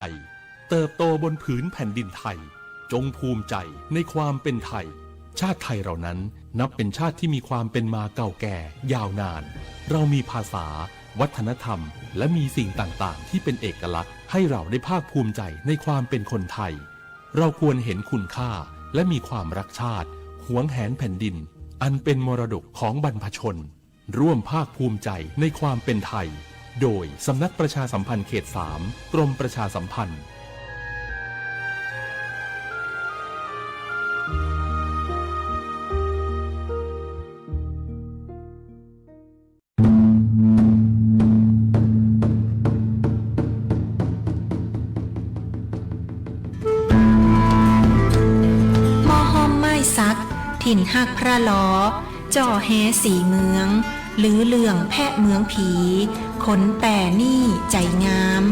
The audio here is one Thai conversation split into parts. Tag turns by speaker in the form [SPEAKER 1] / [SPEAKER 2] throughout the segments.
[SPEAKER 1] ไทยเติบโตบนผืนแผ่นดินไทยจงภูมิใจในความเป็นไทยชาติไทยเรานั้นนับเป็นชาติที่มีความเป็นมาเก่าแก่ยาวนานเรามีภาษาวัฒนธรรมและมีสิ่งต่างๆที่เป็นเอกลักษณ์ให้เราได้ภาคภูมิใจในความเป็นคนไทยเราควรเห็นคุณค่าและมีความรักชาติหวงแหนแผ่นดินอันเป็นมรดกของบรรพชนร่วมภาคภูมิใจในความเป็นไทยโดยสำนักประชาสัมพันธ์เขต 3 กรมประชาสัมพันธ์
[SPEAKER 2] ถิ่นหักพระล้อจ่อแฮสีเมืองหรือเลื่องแพะเมืองผีขนแป่นี่ใจงาม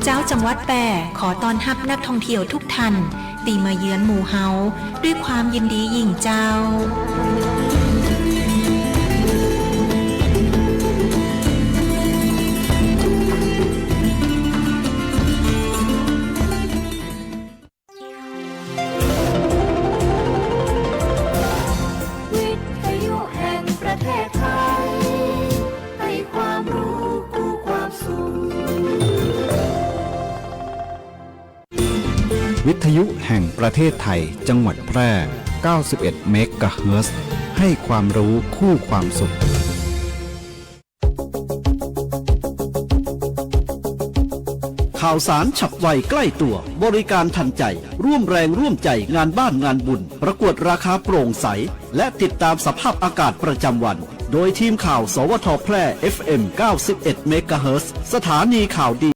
[SPEAKER 2] เจ้าจังหวัดแป่ขอต้อนรับนักท่องเที่ยวทุกท่านตีมาเยือนหมู่เฮาด้วยความยินดียิ่งเจ้า
[SPEAKER 3] วิทยุแห่งประเทศไทยจังหวัดแพร่ 91 เมกะเฮิรตซ์ ให้ความรู้คู่ความสุข
[SPEAKER 4] ข่าวสารฉับไวใกล้ตัวบริการทันใจร่วมแรงร่วมใจงานบ้านงานบุญประกวดราคาโปร่งใสและติดตามสภาพอากาศประจำวันโดยทีมข่าวสวทแพร่ FM 91 เมกะเฮิรตซ์ สถานีข่าวดี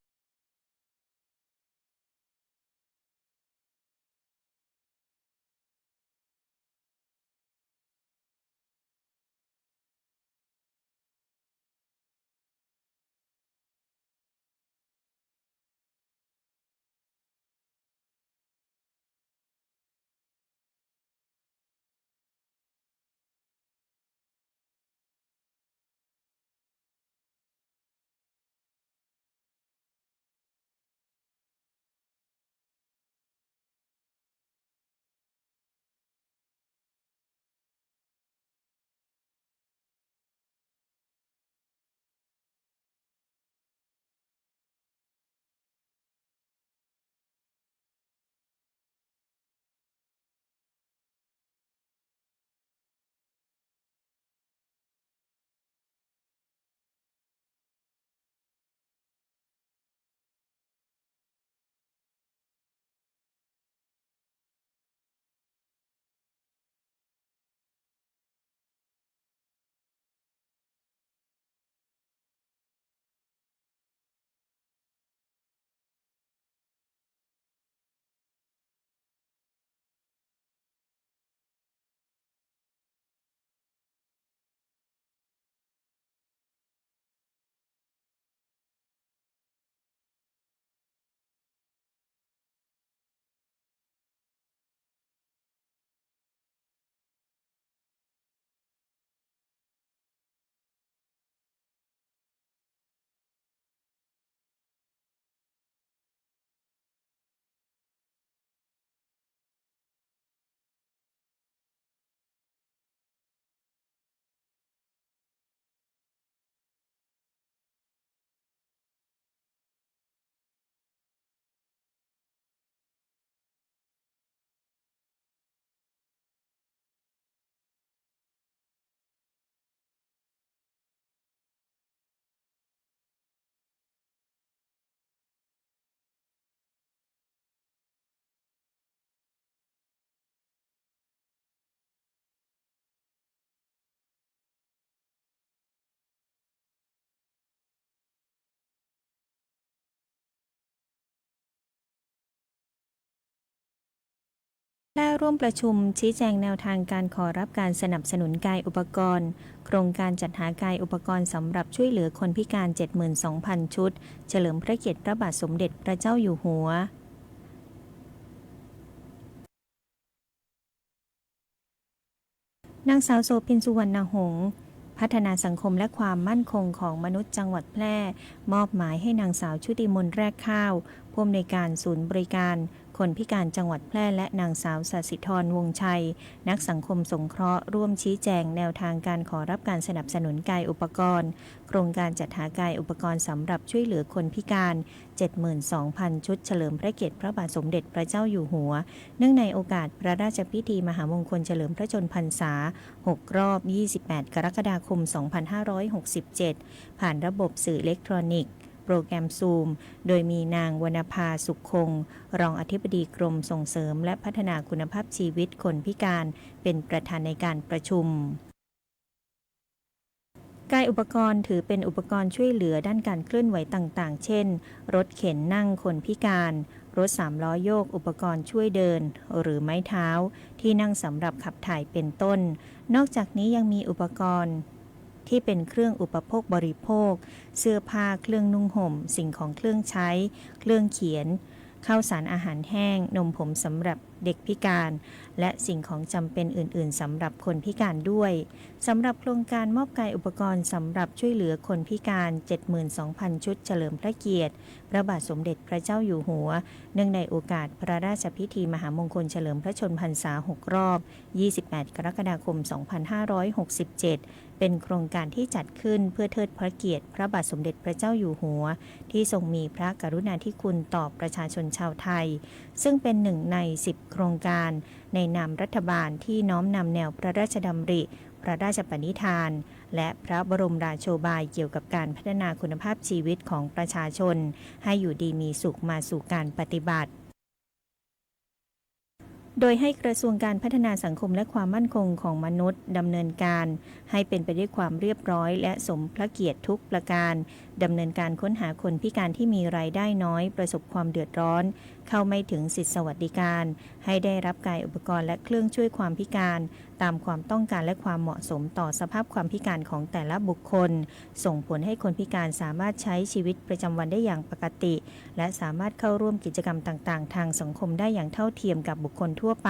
[SPEAKER 5] ได้ร่วมประชุมชี้แจงแนวทางการขอรับการสนับสนุนกายอุปกรณ์โครงการจัดหากายอุปกรณ์สำหรับช่วยเหลือคนพิการ 72,000 ชุดเฉลิมพระเกียรติพระบาทสมเด็จพระเจ้าอยู่หัวนางสาวโสภิน สุวรรณหงษ์ พัฒนาสังคมและความมั่นคงของมนุษย์จังหวัดแพร่มอบหมายให้นางสาวชุติมนต์แรกข้าวผู้อำนวยการศูนย์บริการคนพิการจังหวัดแพร่และนางสาวศศิธรวงชัยนักสังคมสงเคราะห์ร่วมชี้แจงแนวทางการขอรับการสนับสนุนกายอุปกรณ์โครงการจัดหากายอุปกรณ์สำหรับช่วยเหลือคนพิการ 72,000 ชุดเฉลิมพระเกียรติพระบาทสมเด็จพระเจ้าอยู่หัวเนื่องในโอกาสพระราชพิธีมหามงคลเฉลิมพระชนมพรรษา6 รอบ 28 กรกฎาคม 2567 ผ่านระบบสื่ออิเล็กทรอนิกส์โปรแกรมซูมโดยมีนางวรรณภาสุขคงรองอธิบดีกรมส่งเสริมและพัฒนาคุณภาพชีวิตคนพิการเป็นประธานในการประชุมกายอุปกรณ์ถือเป็นอุปกรณ์ช่วยเหลือด้านการเคลื่อนไหวต่างๆเช่นรถเข็นนั่งคนพิการรถ3 ล้อโยกอุปกรณ์ช่วยเดินหรือไม้เท้าที่นั่งสำหรับขับถ่ายเป็นต้นนอกจากนี้ยังมีอุปกรณ์ที่เป็นเครื่องอุปโภคบริโภคเสื้อผ้าเครื่องนุ่งห่มสิ่งของเครื่องใช้เครื่องเขียนข้าวสารอาหารแห้งนมผงสำหรับเด็กพิการและสิ่งของจำเป็นอื่นๆสำหรับคนพิการด้วยสำหรับโครงการมอบกายอุปกรณ์สำหรับช่วยเหลือคนพิการ 72,000 ชุดเฉลิมพระเกียรติพระบาทสมเด็จพระเจ้าอยู่หัวเนื่องในโอกาสพระราชพิธีมหามงคลเฉลิมพระชนมพรรษา6 รอบ 28 กรกฎาคม 2567 เป็นโครงการที่จัดขึ้นเพื่อเทิดพระเกียรติพระบาทสมเด็จพระเจ้าอยู่หัวที่ทรงมีพระกรุณาธิคุณต่อประชาชนชาวไทยซึ่งเป็นหนึ่งใน10 โครงการในนามรัฐบาลที่น้อมนำแนวพระราชดำริพระราชปณิธานและพระบรมราโชบายเกี่ยวกับการพัฒนาคุณภาพชีวิตของประชาชนให้อยู่ดีมีสุขมาสู่การปฏิบัติโดยให้กระทรวงการพัฒนาสังคมและความมั่นคงของมนุษย์ดำเนินการให้เป็นไปด้วยความเรียบร้อยและสมพระเกียรติทุกประการดำเนินการค้นหาคนพิการที่มีรายได้น้อยประสบความเดือดร้อนเข้าไม่ถึงสิทธิสวัสดิการให้ได้รับกายอุปกรณ์และเครื่องช่วยความพิการตามความต้องการและความเหมาะสมต่อสภาพความพิการของแต่ละบุคคลส่งผลให้คนพิการสามารถใช้ชีวิตประจำวันได้อย่างปกติและสามารถเข้าร่วมกิจกรรมต่างๆทางสังคมได้อย่างเท่าเทียมกับบุคคลทั่วไป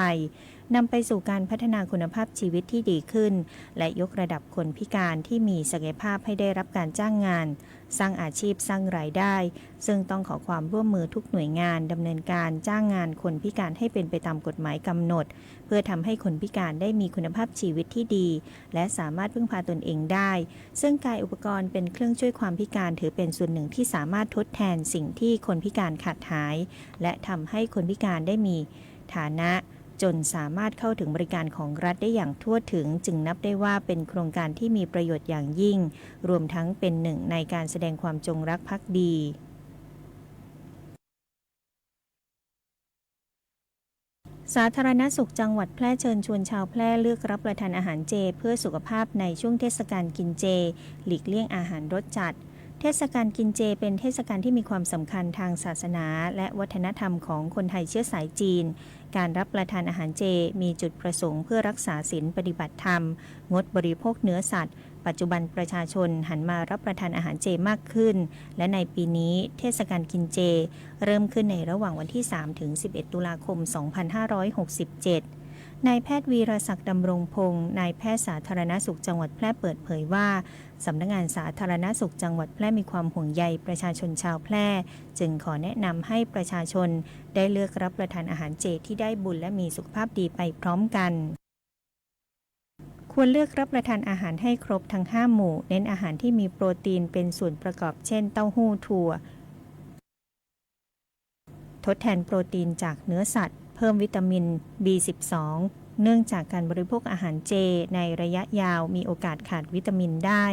[SPEAKER 5] นำไปสู่การพัฒนาคุณภาพชีวิตที่ดีขึ้นและยกระดับคนพิการที่มีศักยภาพให้ได้รับการจ้างงานสร้างอาชีพสร้างรายได้ซึ่งต้องขอความร่วมมือทุกหน่วยงานดำเนินการจ้างงานคนพิการให้เป็นไปตามกฎหมายกำหนดเพื่อทำให้คนพิการได้มีคุณภาพชีวิตที่ดีและสามารถพึ่งพาตนเองได้ซึ่งกายอุปกรณ์เป็นเครื่องช่วยความพิการถือเป็นส่วนหนึ่งที่สามารถทดแทนสิ่งที่คนพิการขาดหายและทำให้คนพิการได้มีฐานะจนสามารถเข้าถึงบริการของรัฐได้อย่างทั่วถึงจึงนับได้ว่าเป็นโครงการที่มีประโยชน์อย่างยิ่งรวมทั้งเป็นหนึ่งในการแสดงความจงรักภักดีสาธารณสุขจังหวัดแพร่เชิญชวนชาวแพร่เลือกรับประทานอาหารเจเพื่อสุขภาพในช่วงเทศกาลกินเจหลีกเลี่ยงอาหารรสจัดเทศกาลกินเจเป็นเทศกาลที่มีความสำคัญทางศาสนาและวัฒนธรรมของคนไทยเชื้อสายจีนการรับประทานอาหารเจมีจุดประสงค์เพื่อรักษาศีลปฏิบัติธรรมงดบริโภคเนื้อสัตว์ปัจจุบันประชาชนหันมารับประทานอาหารเจมากขึ้นและในปีนี้เทศกาลกินเจเริ่มขึ้นในระหว่างวันที่ 3-11 ตุลาคม 2567นายแพทย์วีรศักดิ์ดำรงพงศ์นายแพทย์สาธารณสุขจังหวัดแพร่เปิดเผยว่าสำนักงานสาธารณสุขจังหวัดแพร่มีความห่วงใยประชาชนชาวแพร่จึงขอแนะนำให้ประชาชนได้เลือกรับประทานอาหารเจที่ได้บุญและมีสุขภาพดีไปพร้อมกันควรเลือกรับประทานอาหารให้ครบทั้ง5หมู่เน้นอาหารที่มีโปรตีนเป็นส่วนประกอบเช่นเต้าหู้ถั่วทดแทนโปรตีนจากเนื้อสัตว์เพิ่มวิตามิน B12 เนื่องจากการบริโภคอาหารเจในระยะยาวมีโอกาสขาดวิตามินได้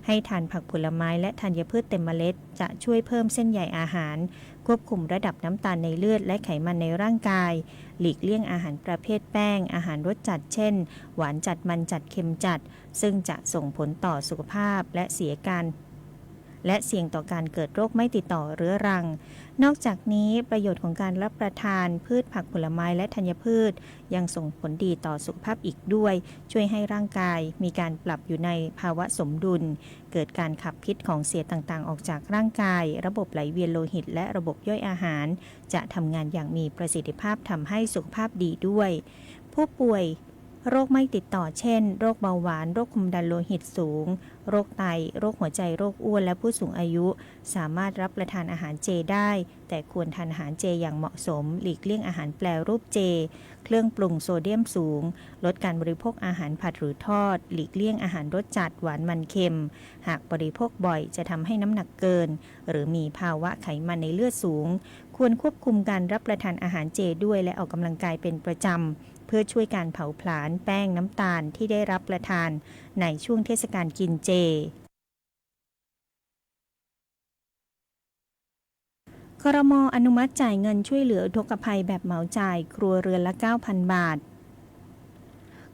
[SPEAKER 5] ให้ทานผักผลไม้และธัญพืชเต็มเมล็ดจะช่วยเพิ่มเส้นใยอาหารควบคุมระดับน้ำตาลในเลือดและไขมันในร่างกายหลีกเลี่ยงอาหารประเภทแป้งอาหารรสจัดเช่นหวานจัดมันจัดเค็มจัดซึ่งจะส่งผลต่อสุขภาพและเสี่ยงต่อการเกิดโรคไม่ติดต่อเรื้อรังนอกจากนี้ประโยชน์ของการรับประทานพืชผักผลไม้และธัญพืชยังส่งผลดีต่อสุขภาพอีกด้วยช่วยให้ร่างกายมีการปรับอยู่ในภาวะสมดุลเกิดการขับพิษของเสียต่างๆออกจากร่างกายระบบไหลเวียนโลหิตและระบบย่อยอาหารจะทำงานอย่างมีประสิทธิภาพทำให้สุขภาพดีด้วยผู้ป่วย โรคไม่ติดต่อเช่นโรคเบาหวานโรคความดันโลหิตสูงโรคไตโรคหัวใจโรคอ้วนและผู้สูงอายุสามารถรับประทานอาหารเจได้แต่ควรทานอาหารเจอย่างเหมาะสมหลีกเลี่ยงอาหารแปรรูปเจเครื่องปรุงโซเดียมสูงลดการบริโภคอาหารผัดหรือทอดหลีกเลี่ยงอาหารรสจัดหวานมันเค็มหากบริโภคบ่อยจะทำให้น้ำหนักเกินหรือมีภาวะไขมันในเลือดสูงควรควบคุมการรับประทานอาหารเจด้วยและออกกำลังกายเป็นประจำเพื่อช่วยการเผาผลาญแป้งน้ำตาลที่ได้รับประทานในช่วงเทศกาลกินเจครม.อนุมัติจ่ายเงินช่วยเหลืออุทกภัยแบบเหมาจ่ายครัวเรือนละ 9,000 บาท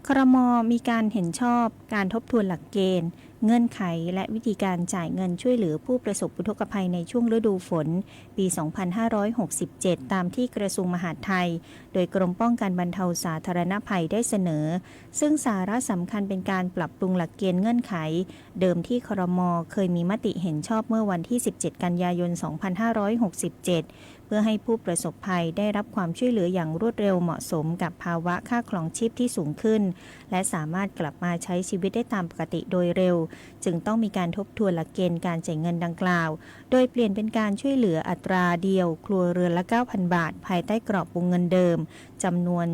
[SPEAKER 5] ครม.มีการเห็นชอบการทบทวนหลักเกณฑ์เงื่อนไขและวิธีการจ่ายเงินช่วยเหลือผู้ประสบอุทกภัยในช่วงฤดูฝนปี 2567 ตามที่กระทรวงมหาดไทยโดยกรมป้องกันบรรเทาสาธารณภัยได้เสนอซึ่งสาระสำคัญเป็นการปรับปรุงหลักเกณฑ์เงื่อนไขเดิมที่ครม.เคยมีมติเห็นชอบเมื่อวันที่ 17 กันยายน 2567 เพื่อให้ผู้ประสบภัยได้รับความช่วยเหลืออย่างรวดเร็วเหมาะสมกับภาวะค่าครองชีพที่สูงขึ้นและสามารถกลับมาใช้ชีวิตได้ตามปกติโดยเร็วจึงต้องมีการทบทวนหลักเกณฑ์การจ่ายเงินดังกล่าวโดยเปลี่ยนเป็นการช่วยเหลืออัตราเดียวครัวเรือนละ 9,000 บาทภายใต้กรอบวงเงินเดิมจำนวน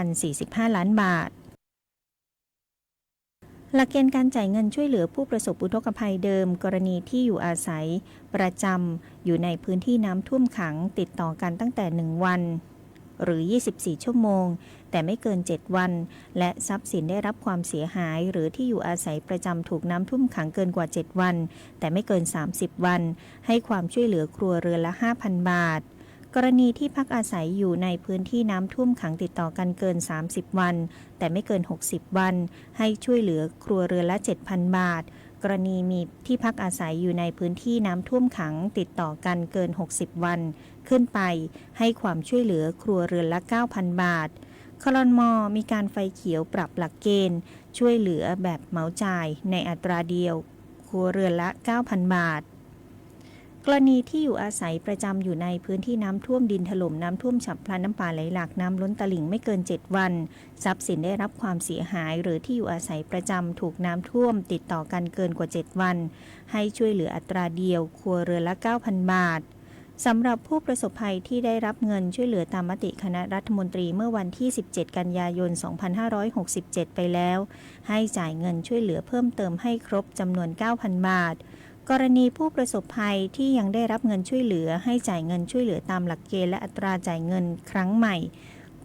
[SPEAKER 5] 3,045 ล้านบาทหลักเกณฑ์การจ่ายเงินช่วยเหลือผู้ประสบอุทกภัยเดิมกรณีที่อยู่อาศัยประจำอยู่ในพื้นที่น้ำท่วมขังติดต่อกันตั้งแต่1วันหรือ24ชั่วโมงแต่ไม่เกิน7วันและทรัพย์สินได้รับความเสียหายหรือที่อยู่อาศัยประจำถูกน้ำท่วมขังเกินกว่า7วันแต่ไม่เกิน30วันให้ความช่วยเหลือครัวเรือนละ 5,000 บาทกรณีที่พักอาศัยอยู่ในพื้นที่น้ำท่วมขังติดต่อกันเกิน30วันแต่ไม่เกิน60วันให้ช่วยเหลือครัวเรือนละ 7,000 บาทกรณีมีที่พักอาศัยอยู่ในพื้นที่น้ำท่วมขังติดต่อกันเกิน60วันขึ้นไปให้ความช่วยเหลือครัวเรือนละ 9,000 บาทครม.มีการไฟเขียวปรับหลักเกณฑ์ช่วยเหลือแบบเหมาจ่ายในอัตราเดียวครัวเรือนละ 9,000 บาทกรณีที่อยู่อาศัยประจำอยู่ในพื้นที่น้ำท่วมดินถล่มน้ำท่วมฉับพลันน้ำป่าไหลหลากน้ำล้นตลิ่งไม่เกิน7วันทรัพย์สินได้รับความเสียหายหรือที่อยู่อาศัยประจำถูกน้ำท่วมติดต่อกันเกินกว่า7วันให้ช่วยเหลืออัตราเดียวครัวเรือนละ 9,000 บาทสำหรับผู้ประสบภัยที่ได้รับเงินช่วยเหลือตามมติคณะรัฐมนตรีเมื่อวันที่17กันยายน 2567 ไปแล้วให้จ่ายเงินช่วยเหลือเพิ่มเติมให้ครบจำนวน 9,000 บาทกรณีผู้ประสบภัยที่ยังได้รับเงินช่วยเหลือให้จ่ายเงินช่วยเหลือตามหลักเกณฑ์และอัตราจ่ายเงินครั้งใหม่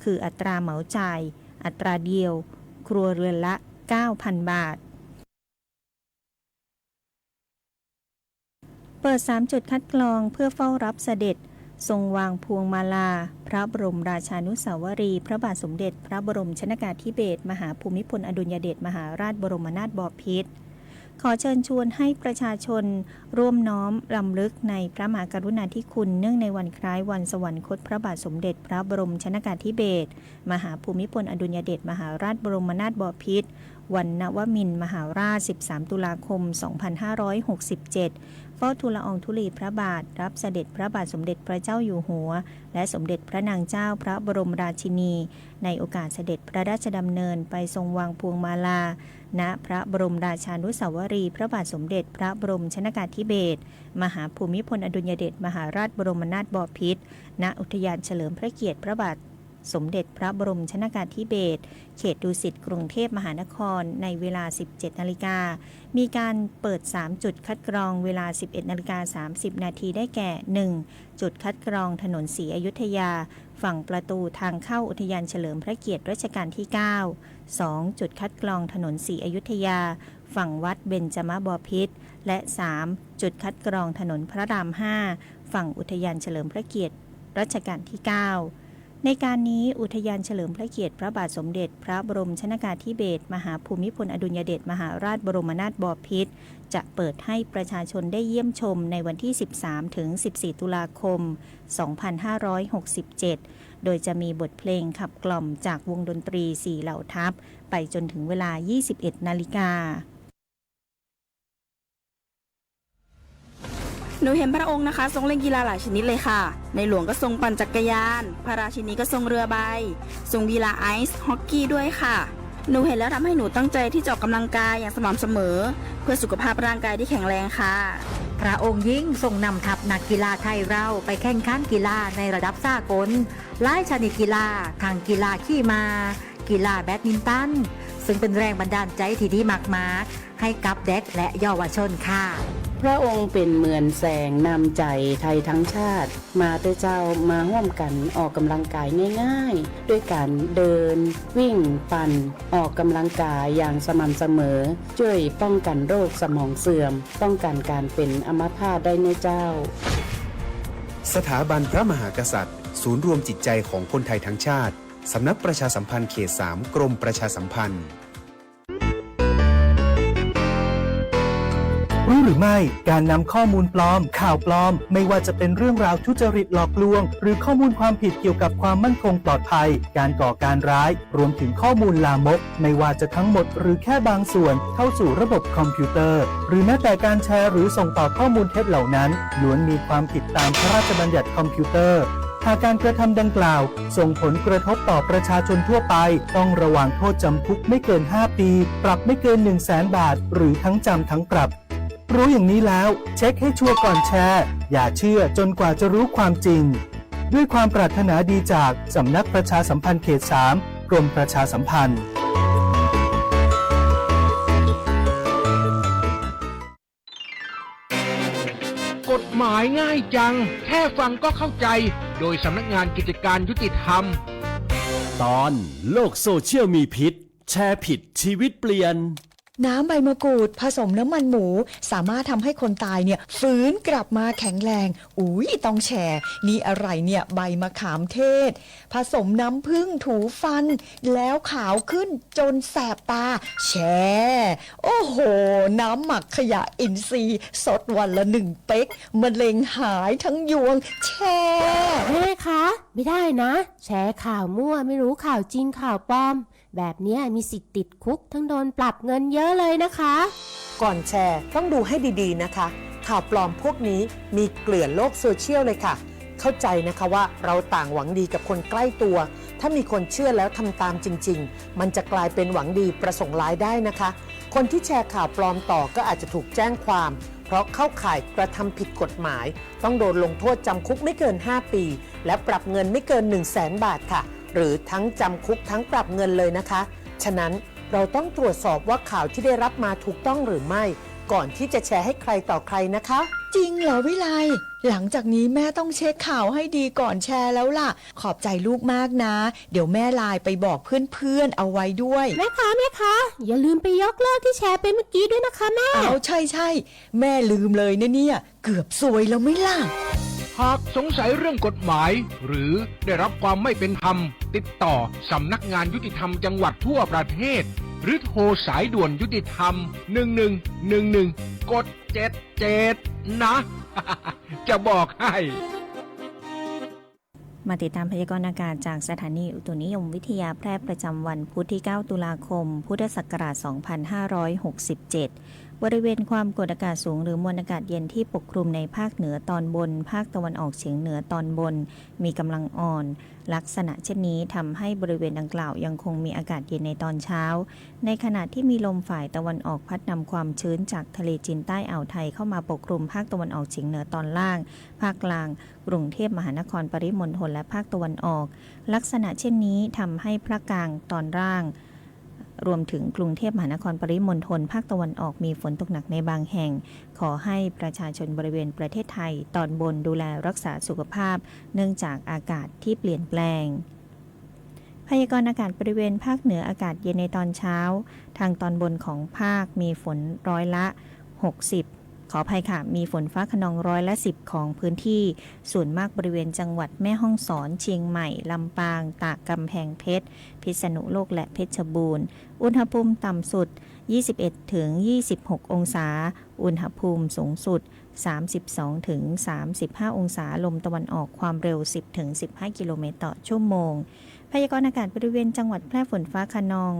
[SPEAKER 5] คืออัตราเหมาจ่ายอัตราเดียวครัวเรือนละ 9,000 บาทเปิด3จุดคัดกรองเพื่อเฝ้ารับเสด็จทรงวางพวงมาลาพระบรมราชานุสาวรีย์พระบาทสมเด็จพระบรมชนกาธิเบศรมหาภูมิพลอดุลยเดชมหาราชบรมนาถบพิตรขอเชิญชวนให้ประชาชนร่วมน้อมรำลึกในพระมหากรุณาธิคุณเนื่องในวันคล้ายวันสวรรคตพระบาทสมเด็จพระบรมชนกาธิเบศรมหาภูมิพลอดุลยเดชมหาราชบรมนาถบพิตรวันนวมินทร์มหาราช13ตุลาคม 2567เฝ้าทูลละอองธุลีพระบาทรับเสด็จพระบาทสมเด็จพระเจ้าอยู่หัวและสมเด็จพระนางเจ้าพระบรมราชินีในโอกาสเสด็จพระราชดำเนินไปทรงวางพวงมาลาณพระบรมราชานุสาวรีย์พระบาทสมเด็จพระบรมชนกาธิเบศรมหาภูมิพลอดุลยเดชมหาราชบรมนาถบพิตรณอุทยานเฉลิมพระเกียรติพระบาทสมเด็จพระบรมชนกาธิเบศรเขตดุสิตกรุงเทพมหานครในเวลา 17 นาฬิกามีการเปิด3จุดคัดกรองเวลา 11:30 นาทีได้แก่ 1. จุดคัดกรองถนนศรีอยุธยาฝั่งประตูทางเข้าอุทยานเฉลิมพระเกียรติรัชกาลที่ 9 2. จุดคัดกรองถนนศรีอยุธยาฝั่งวัดเบญจมบพิตรและ 3. จุดคัดกรองถนนพระราม 5 ฝั่งอุทยานเฉลิมพระเกียรติรัชกาลที่ 9ในการนี้อุทยานเฉลิมพระเกียรติพระบาทสมเด็จพระบรมชนกาธิเบศรมหาภูมิพลอดุลยเดชมหาราชบรมนาถบพิตรจะเปิดให้ประชาชนได้เยี่ยมชมในวันที่ 13 ถึง 14 ตุลาคม 2567 โดยจะมีบทเพลงขับกล่อมจากวงดนตรี4เหล่าทัพไปจนถึงเวลา 21 นาฬิกา
[SPEAKER 6] หนูเห็นพระองค์นะคะทรงเล่นกีฬาหลายชนิดเลยค่ะในหลวงก็ทรงปั่นจักรยานพระราชินีก็ทรงเรือใบทรงกีฬาไอซ์ฮอกกี้ด้วยค่ะ หนูเห็นแล้วทำให้หนูตั้งใจที่จะออกกำลังกายอย่างสม่ำเสมอ เพื่อสุขภาพร่างกายที่แข็งแรงค่ะ
[SPEAKER 7] พระองค์ยิ่งทรงนำทัพนักกีฬาไทยเราไปแข่งขันกีฬาในระดับสากลหลายชนิดกีฬาทั้งกีฬาขี่ม้ากีฬาแบดมินตันซึ่งเป็นแรงบันดาลใจที่ดีมากๆให้กับเด็กและเยาวชนค่ะ
[SPEAKER 8] พระองค์เป็นเหมือนแสงนำใจไทยทั้งชาติมาเตเจ้ามาร่วมกันออกกำลังกายง่ายๆด้วยการเดินวิ่งปั่นออกกำลังกายอย่างสม่ำเสมอช่วยป้องกันโรคสมองเสื่อมป้องกันการเป็นอัมพาตได้ในเจ้า
[SPEAKER 9] สถาบันพระมหากษัตริย์ศูนย์รวมจิตใจของคนไทยทั้งชาติสำนักประชาสัมพันธ์เขต 3 กรมประชาสัมพันธ์
[SPEAKER 10] รู้หรือไม่การนำข้อมูลปลอมข่าวปลอมไม่ว่าจะเป็นเรื่องราวทุจริตหลอกลวงหรือข้อมูลความผิดเกี่ยวกับความมั่นคงปลอดภัยการก่อการร้ายรวมถึงข้อมูลลามกไม่ว่าจะทั้งหมดหรือแค่บางส่วนเข้าสู่ระบบคอมพิวเตอร์หรือแม้แต่การแชร์หรือส่งต่อข้อมูลเท็จเหล่านั้นล้วนมีความผิดตามพระราชบัญญัติคอมพิวเตอร์หากการกระทำดังกล่าวส่งผลกระทบต่อประชาชนทั่วไปต้องระวางโทษจำคุกไม่เกิน5 ปีปรับไม่เกิน 100,000 บาทหรือทั้งจำทั้งปรับรู้อย่างนี้แล้วเช็คให้ชัวร์ก่อนแชร์อย่าเชื่อจนกว่าจะรู้ความจริงด้วยความปรารถนาดีจากสำนักประชาสัมพันธ์เขต 3 กรมประชาสัมพันธ์
[SPEAKER 11] กฎหมายง่ายจังแค่ฟังก็เข้าใจโดยสำนักงานกิจการยุติธรรม
[SPEAKER 12] ตอนโลกโซเชียลมีพิษแชร์ผิดชีวิตเปลี่ยน
[SPEAKER 13] น้ำใบมะกรูดผสมน้ำมันหมูสามารถทำให้คนตายเนี่ยฟื้นกลับมาแข็งแรงต้องแชร์นี่อะไรเนี่ยใบมะขามเทศผสมน้ำผึ้งถูฟันแล้วขาวขึ้นจนแสบตาแชร์โอ้โหน้ำหมักขยะอินทรีย์สดวันละ1 เป๊กมะเร็งหายทั้งยวงแชร์
[SPEAKER 14] แม่คะไม่ได้นะแชร์ข่าวมั่วไม่รู้ข่าวจริงข่าวปลอมแบบนี้มีสิทธิ์ติดคุกทั้งโดนปรับเงินเยอะเลยนะคะ
[SPEAKER 15] ก่อนแชร์ต้องดูให้ดีๆนะคะข่าวปลอมพวกนี้มีเกลื่อนโลกโซเชียลเลยค่ะเข้าใจนะคะว่าเราต่างหวังดีกับคนใกล้ตัวถ้ามีคนเชื่อแล้วทำตามจริงๆมันจะกลายเป็นหวังดีประสงค์ร้ายได้นะคะคนที่แชร์ข่าวปลอมต่อก็อาจจะถูกแจ้งความเพราะเข้าข่ายกระทำผิดกฎหมายต้องโดนลงโทษจำคุกไม่เกิน5 ปีและปรับเงินไม่เกิน 100,000 บาทค่ะหรือทั้งจำคุกทั้งปรับเงินเลยนะคะฉะนั้นเราต้องตรวจสอบว่าข่าวที่ได้รับมาถูกต้องหรือไม่ก่อนที่จะแชร์ให้ใครต่อใครนะคะ
[SPEAKER 13] จริงเหรอวิไลหลังจากนี้แม่ต้องเช็คข่าวให้ดีก่อนแชร์แล้วล่ะขอบใจลูกมากนะเดี๋ยวแม่ไลน์ไปบอกเพื่อนๆเอาไว้ด้วย
[SPEAKER 14] แม่คะอย่าลืมไปยกเลิกที่แชร์ไปเมื่อกี้ด้วยนะคะแม่
[SPEAKER 13] ใช่แม่ลืมเลยนะเนี่ยเกือบซวยแล้วไม่ล่ะ
[SPEAKER 11] หากสงสัยเรื่องกฎหมายหรือได้รับความไม่เป็นธรรมติดต่อสำนักงานยุติธรรมจังหวัดทั่วประเทศหรือโทรสายด่วนยุติธรรม1111กด77นะ จะบอกให้
[SPEAKER 5] มาติดตามพยากรณ์อากาศจากสถานีอุตุนิยมวิทยาแพร่ประจำวันพุธที่ 9 ตุลาคม พุทธศักราช 2567 บริเวณความกดอากาศสูงหรือมวลอากาศเย็นที่ปกคลุมในภาคเหนือตอนบนภาคตะวันออกเฉียงเหนือตอนบนมีกำลังอ่อนลักษณะเช่นนี้ทำให้บริเวณดังกล่าวยังคงมีอากาศเย็นในตอนเช้าในขณะที่มีลมฝ่ายตะวันออกพัดนำความชื้นจากทะเลจีนใต้อ่าวไทยเข้ามาปกคลุมภาคตะวันออกเฉียงเหนือตอนล่างภาคกลางกรุงเทพมหานครปริมณฑลและภาคตะวันออกลักษณะเช่นนี้ทำให้ภาคกลางตอนล่างรวมถึงกรุงเทพมหานครปริมณฑลภาคตะวันออกมีฝนตกหนักในบางแห่งขอให้ประชาชนบริเวณประเทศไทยตอนบนดูแลรักษาสุขภาพเนื่องจากอากาศที่เปลี่ยนแปลงพยากรณ์อากาศบริเวณภาคเหนืออากาศเย็นในตอนเช้าทางตอนบนของภาคมีฝนร้อยละ60ขออภัยค่ะมีฝนฟ้าคะนองร้อยละ10ของพื้นที่ส่วนมากบริเวณจังหวัดแม่ฮ่องสอนเชียงใหม่ลำปางตากกำแพงเพชรพิษณุโลกและเพชรบูรณ์อุณหภูมิต่ำสุด21 ถึง 26 องศาอุณหภูมิสูงสุด32 ถึง 35 องศาลมตะวันออกความเร็ว10 ถึง 15 กิโลเมตรต่อชั่วโมงพยากรณ์อากาศบริเวณจังหวัดแพร่ฝนฟ้าคะนอง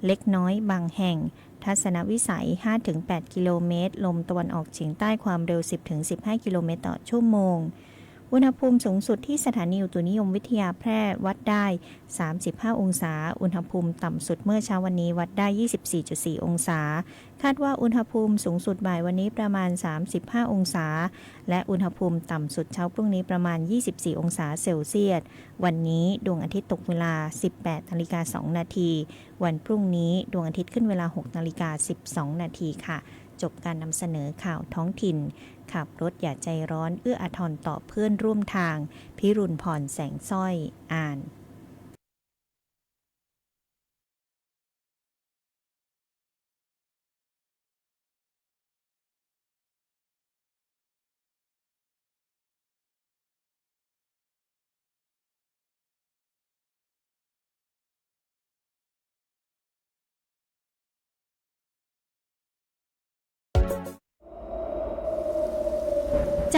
[SPEAKER 5] เล็กน้อยบางแห่งทัศนวิสัย 5-8 กิโลเมตรลมตะวันออกเฉียงใต้ความเร็ว 10-15 กิโลเมตรต่อชั่วโมง อุณหภูมิสูงสุดที่สถานีอุตุนิยมวิทยาแพร่วัดได้ 35 องศา อุณหภูมิต่ำสุดเมื่อเช้าวันนี้วัดได้ 24.4 องศา คาดว่าอุณหภูมิสูงสุดบ่ายวันนี้ประมาณ 35 องศา และอุณหภูมิต่ำสุดเช้าพรุ่งนี้ประมาณ 24 องศาเซลเซียส วันนี้ดวงอาทิตย์ตกเวลา 18:02 นาที วันพรุ่งนี้ดวงอาทิตย์ขึ้นเวลา 6:12 นาทีค่ะ จบการนำเสนอข่าวท้องถิ่นขับรถอย่าใจร้อนเอื้ออาทรต่อเพื่อนร่วมทางพิรุณพรแสงสร้อยอ่าน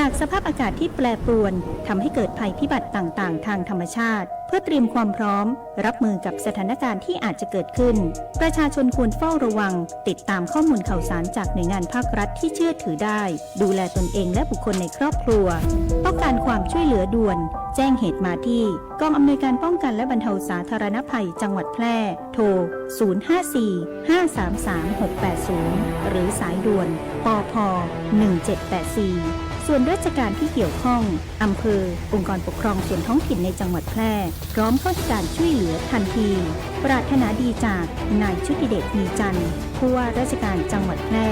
[SPEAKER 5] จากสภาพอากาศที่แปรปรวนทำให้เกิดภัยพิบัติต่างๆทางธรรมชาติเพื่อเตรียมความพร้อมรับมือกับสถานการณ์ที่อาจจะเกิดขึ้นประชาชนควรเฝ้าระวังติดตามข้อมูลข่าวสารจากหน่วยงานภาครัฐที่เชื่อถือได้ดูแลตนเองและบุคคลในครอบครัวต้องการความช่วยเหลือด่วนแจ้งเหตุมาที่กองอำนวยการป้องกันและบรรเทาสาธารณภัยจังหวัดแพร่โทร 054-533-680 หรือสายด่วนปพ 1784 ส่วนราชการที่เกี่ยวข้องอำเภอองค์กรปกครองส่วนท้องถิ่นในจังหวัดแพร่พร้อมเข้าให้การช่วยเหลือทันทีปรารถนาดีจากนายชุติเดชมีจันทร์ผู้ว่าราชการจังหวัดแพร่